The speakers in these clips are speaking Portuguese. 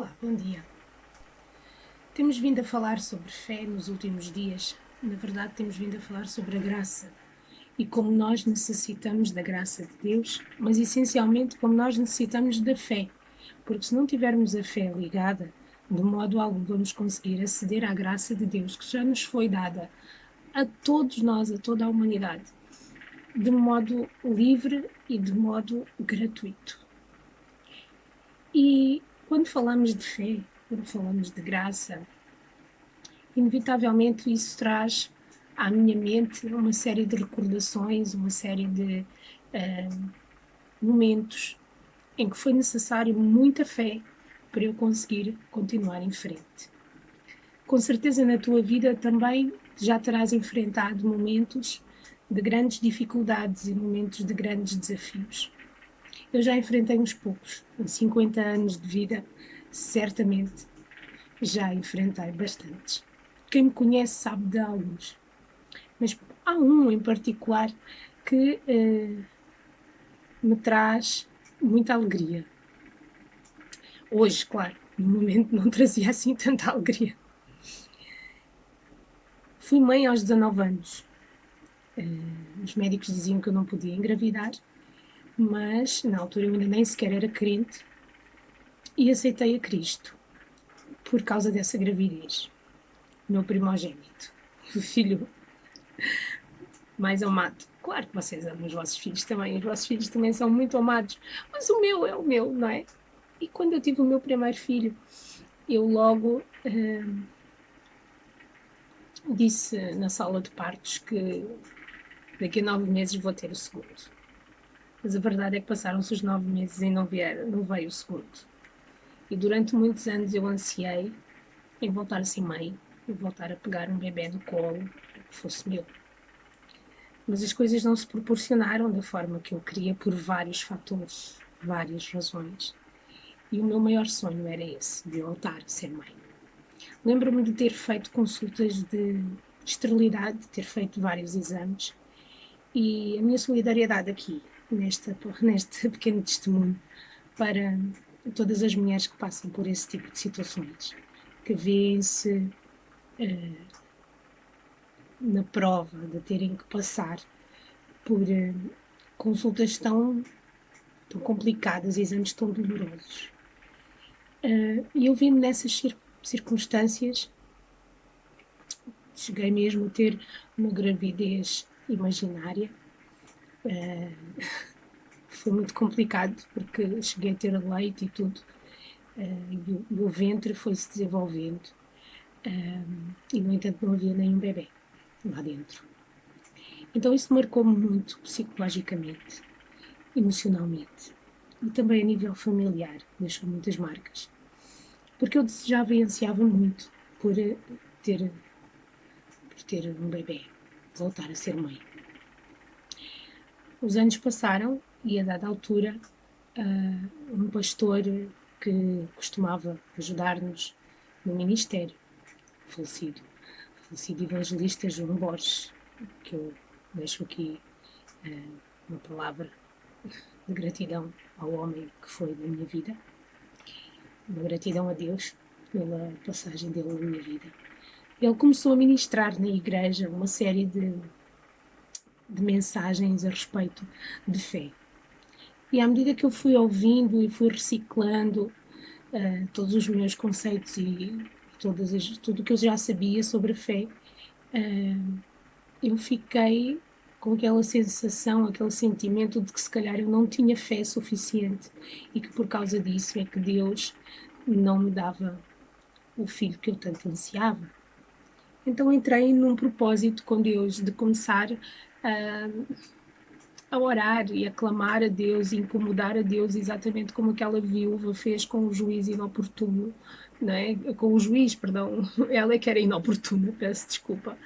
Olá, bom dia. Temos vindo a falar sobre fé nos últimos dias. Na verdade, temos vindo a falar sobre a graça e como nós necessitamos da graça de Deus, mas essencialmente como nós necessitamos da fé, porque se não tivermos a fé ligada, de modo algum vamos conseguir aceder à graça de Deus que já nos foi dada a todos nós, a toda a humanidade, de modo livre e de modo gratuito. E quando falamos de fé, quando falamos de graça, inevitavelmente isso traz à minha mente uma série de recordações, uma série de momentos em que foi necessário muita fé para eu conseguir continuar em frente. Com certeza na tua vida também já terás enfrentado momentos de grandes dificuldades e momentos de grandes desafios. Eu já enfrentei uns poucos, em 50 anos de vida, certamente já enfrentei bastantes. Quem me conhece sabe de alguns, mas há um em particular que me traz muita alegria. Hoje, claro, no momento não trazia assim tanta alegria. Fui mãe aos 19 anos. Os médicos diziam que eu não podia engravidar, mas na altura eu ainda nem sequer era crente e aceitei a Cristo por causa dessa gravidez. Meu primogênito, o filho mais amado. Claro que vocês amam os vossos filhos também, os vossos filhos também são muito amados, mas o meu é o meu, não é? E quando eu tive o meu primeiro filho, eu logo disse na sala de partos que daqui a 9 meses vou ter o segundo. Mas a verdade é que passaram-se os 9 meses e não veio o segundo. E durante muitos anos eu ansiei em voltar a ser mãe, em voltar a pegar um bebê no colo, que fosse meu. Mas as coisas não se proporcionaram da forma que eu queria por vários fatores, várias razões. E o meu maior sonho era esse, de voltar a ser mãe. Lembro-me de ter feito consultas de esterilidade, de ter feito vários exames, e a minha solidariedade aqui, neste pequeno testemunho, para todas as mulheres que passam por esse tipo de situações, que vêem-se na prova de terem que passar por consultas tão complicadas, exames tão dolorosos. E eu vi-me nessas circunstâncias, cheguei mesmo a ter uma gravidez imaginária. Foi muito complicado porque cheguei a ter leite e tudo, e o ventre foi-se desenvolvendo, e no entanto não havia nenhum bebê lá dentro. Então isso marcou-me muito psicologicamente, emocionalmente e também a nível familiar, deixou muitas marcas, porque eu desejava e ansiava muito por ter um bebê, voltar a ser mãe. Os anos passaram e a dada altura um pastor que costumava ajudar-nos no ministério, falecido evangelista João Borges, que eu deixo aqui uma palavra de gratidão ao homem que foi na minha vida, uma gratidão a Deus pela passagem dele na minha vida. Ele começou a ministrar na igreja uma série de mensagens a respeito de fé. E à medida que eu fui ouvindo e fui reciclando todos os meus conceitos e tudo o que eu já sabia sobre a fé, eu fiquei com aquela sensação, aquele sentimento de que se calhar eu não tinha fé suficiente e que por causa disso é que Deus não me dava o filho que eu tanto ansiava. Então entrei num propósito com Deus de começar a orar e a clamar a Deus e incomodar a Deus, exatamente como aquela viúva fez com o juiz inoportuno não é? Com o juiz, perdão, ela é que era inoportuna, peço desculpa.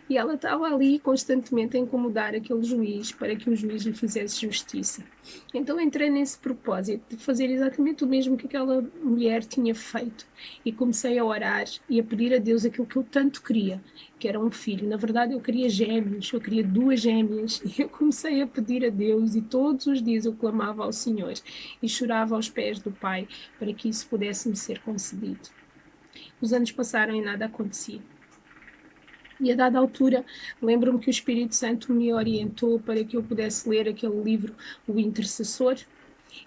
E ela estava ali constantemente a incomodar aquele juiz para que o juiz lhe fizesse justiça. Então entrei nesse propósito de fazer exatamente o mesmo que aquela mulher tinha feito e comecei a orar e a pedir a Deus aquilo que eu tanto queria, que era um filho. Na verdade eu queria gêmeos, eu queria duas gêmeas e eu comecei a pedir a Deus e todos os dias eu clamava ao Senhor e chorava aos pés do Pai para que isso pudesse me ser concedido. Os anos passaram e nada acontecia. E a dada altura, lembro-me que o Espírito Santo me orientou para que eu pudesse ler aquele livro, O Intercessor.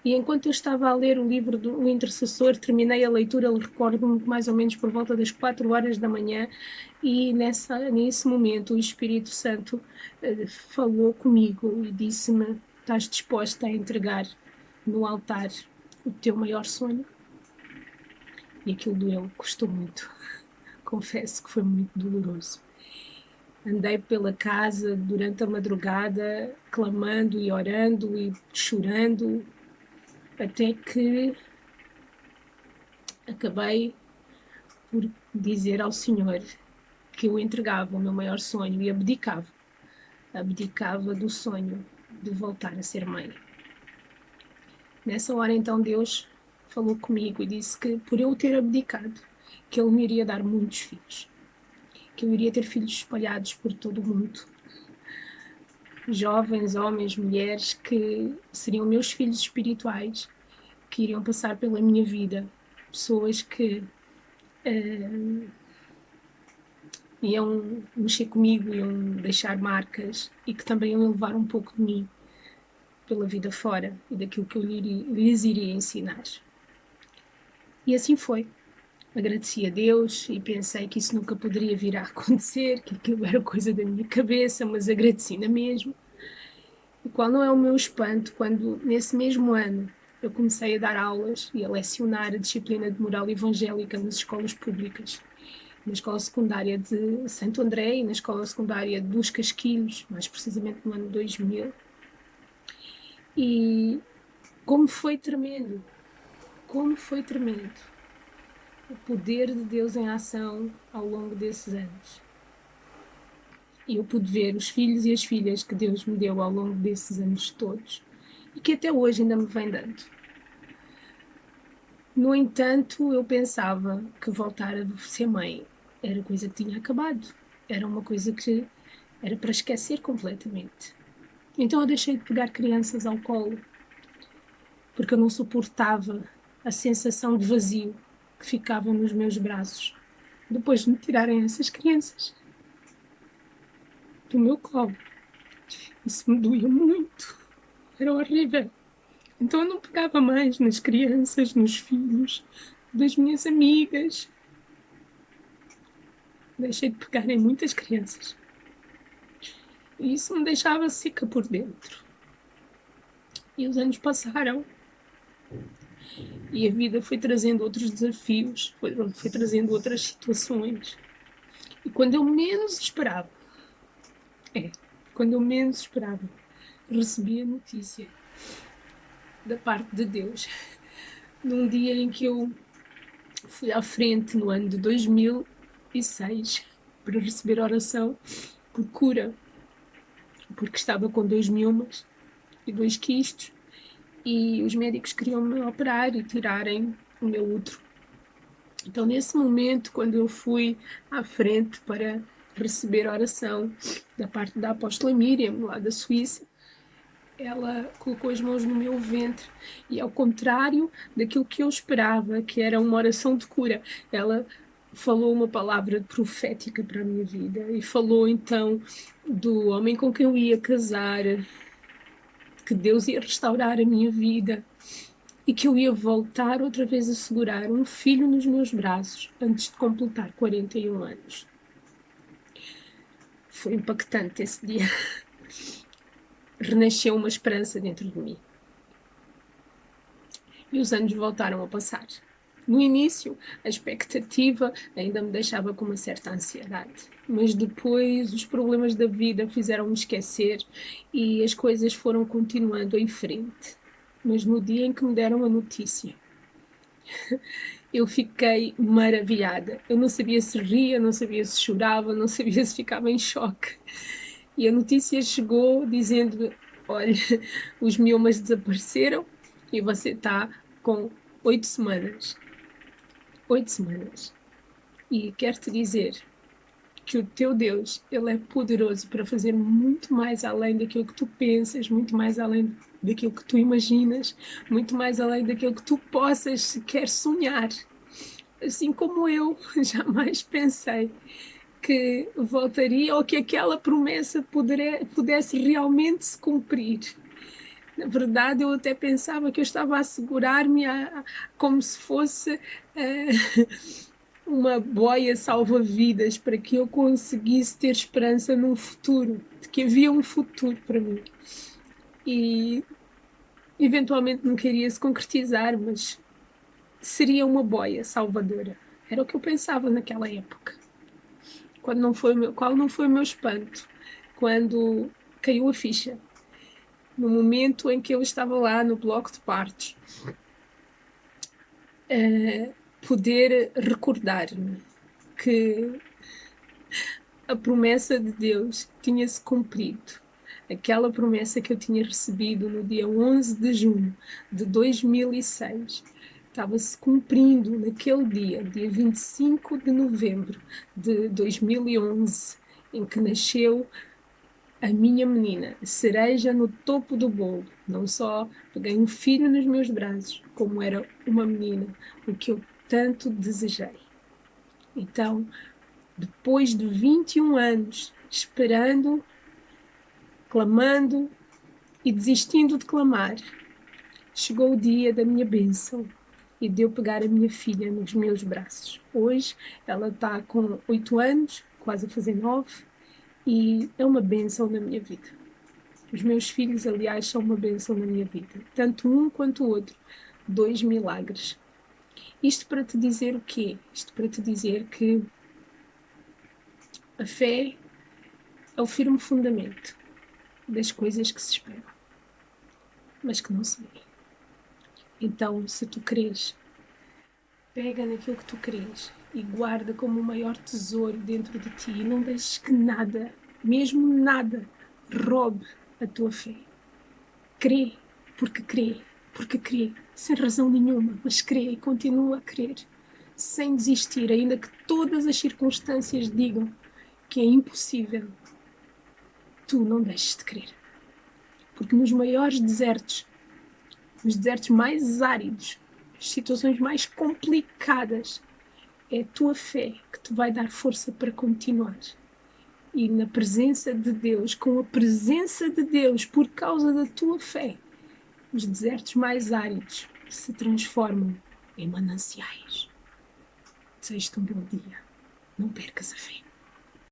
E enquanto eu estava a ler o livro do Intercessor, terminei a leitura, recordo-me mais ou menos por volta das 4 horas da manhã, e nesse momento o Espírito Santo falou comigo e disse-me: estás disposta a entregar no altar o teu maior sonho? E aquilo doeu, custou muito. Confesso que foi muito doloroso. Andei pela casa durante a madrugada, clamando e orando e chorando, até que acabei por dizer ao Senhor que eu entregava o meu maior sonho e abdicava do sonho de voltar a ser mãe. Nessa hora, então, Deus falou comigo e disse que por eu ter abdicado, que Ele me iria dar muitos filhos, que eu iria ter filhos espalhados por todo o mundo, jovens, homens, mulheres, que seriam meus filhos espirituais, que iriam passar pela minha vida, pessoas que iam mexer comigo, iam deixar marcas e que também iam levar um pouco de mim pela vida fora e daquilo que eu lhes iria ensinar. E assim foi. Agradeci a Deus e pensei que isso nunca poderia vir a acontecer, que aquilo era coisa da minha cabeça, mas agradeci na mesma. E qual não é o meu espanto quando, nesse mesmo ano, eu comecei a dar aulas e a lecionar a disciplina de moral evangélica nas escolas públicas, na escola secundária de Santo André e na escola secundária dos Casquilhos, mais precisamente no ano 2000. E como foi tremendo o poder de Deus em ação ao longo desses anos. E eu pude ver os filhos e as filhas que Deus me deu ao longo desses anos todos e que até hoje ainda me vem dando. No entanto, eu pensava que voltar a ser mãe era coisa que tinha acabado, era uma coisa que era para esquecer completamente. Então eu deixei de pegar crianças ao colo, porque eu não suportava a sensação de vazio que ficava nos meus braços depois de me tirarem essas crianças do meu colo. Isso me doía muito, era horrível. Então eu não pegava mais nas crianças, nos filhos das minhas amigas. Deixei de pegar em muitas crianças. E isso me deixava seca por dentro. E os anos passaram. E a vida foi trazendo outros desafios, foi trazendo outras situações. E quando eu menos esperava, recebi a notícia da parte de Deus. Num dia em que eu fui à frente, no ano de 2006, para receber oração por cura, porque estava com 2 miomas e 2 quistos, e os médicos queriam me operar e tirarem o meu útero. Então, nesse momento, quando eu fui à frente para receber oração da parte da apóstola Miriam, lá da Suíça, ela colocou as mãos no meu ventre e, ao contrário daquilo que eu esperava, que era uma oração de cura, ela falou uma palavra profética para a minha vida e falou então do homem com quem eu ia casar, que Deus ia restaurar a minha vida e que eu ia voltar outra vez a segurar um filho nos meus braços antes de completar 41 anos. Foi impactante esse dia. Renasceu uma esperança dentro de mim. E os anos voltaram a passar. No início, a expectativa ainda me deixava com uma certa ansiedade, mas depois os problemas da vida fizeram-me esquecer e as coisas foram continuando em frente. Mas no dia em que me deram a notícia eu fiquei maravilhada. Eu não sabia se ria, não sabia se chorava, não sabia se ficava em choque. E a notícia chegou dizendo: olha, os miomas desapareceram e você está com 8 semanas. 8 semanas. E quero-te dizer que o teu Deus, ele é poderoso para fazer muito mais além daquilo que tu pensas, muito mais além daquilo que tu imaginas, muito mais além daquilo que tu possas sequer sonhar. Assim como eu jamais pensei que voltaria ou que aquela promessa pudesse realmente se cumprir. Na verdade, eu até pensava que eu estava a assegurar-me como se fosse uma boia salva-vidas para que eu conseguisse ter esperança num futuro, de que havia um futuro para mim. E eventualmente não queria se concretizar, mas seria uma boia salvadora. Era o que eu pensava naquela época. Qual não foi o meu espanto? Quando caiu a ficha. No momento em que eu estava lá no bloco de partos, poder recordar-me que a promessa de Deus tinha-se cumprido. Aquela promessa que eu tinha recebido no dia 11 de junho de 2006 estava-se cumprindo naquele dia 25 de novembro de 2011, em que nasceu a minha menina, a cereja no topo do bolo. Não só peguei um filho nos meus braços, como era uma menina, o que eu tanto desejei. Então, depois de 21 anos esperando, clamando e desistindo de clamar, chegou o dia da minha bênção e de eu pegar a minha filha nos meus braços. Hoje ela está com 8 anos, quase a fazer 9, e é uma bênção na minha vida. Os meus filhos, aliás, são uma bênção na minha vida. Tanto um quanto o outro. 2 milagres. Isto para te dizer o quê? Isto para te dizer que a fé é o firme fundamento das coisas que se esperam, mas que não se veem. Então, se tu crês, pega naquilo que tu crês e guarda como o maior tesouro dentro de ti e não deixes que nada, mesmo nada, roube a tua fé. Crê, porque crê, sem razão nenhuma, mas crê e continua a crer, sem desistir, ainda que todas as circunstâncias digam que é impossível. Tu não deixes de crer. Porque nos maiores desertos, nos desertos mais áridos, as situações mais complicadas, é a tua fé que te vai dar força para continuar. E na presença de Deus, com a presença de Deus, por causa da tua fé, os desertos mais áridos se transformam em mananciais. Desejo-te um bom dia. Não percas a fé.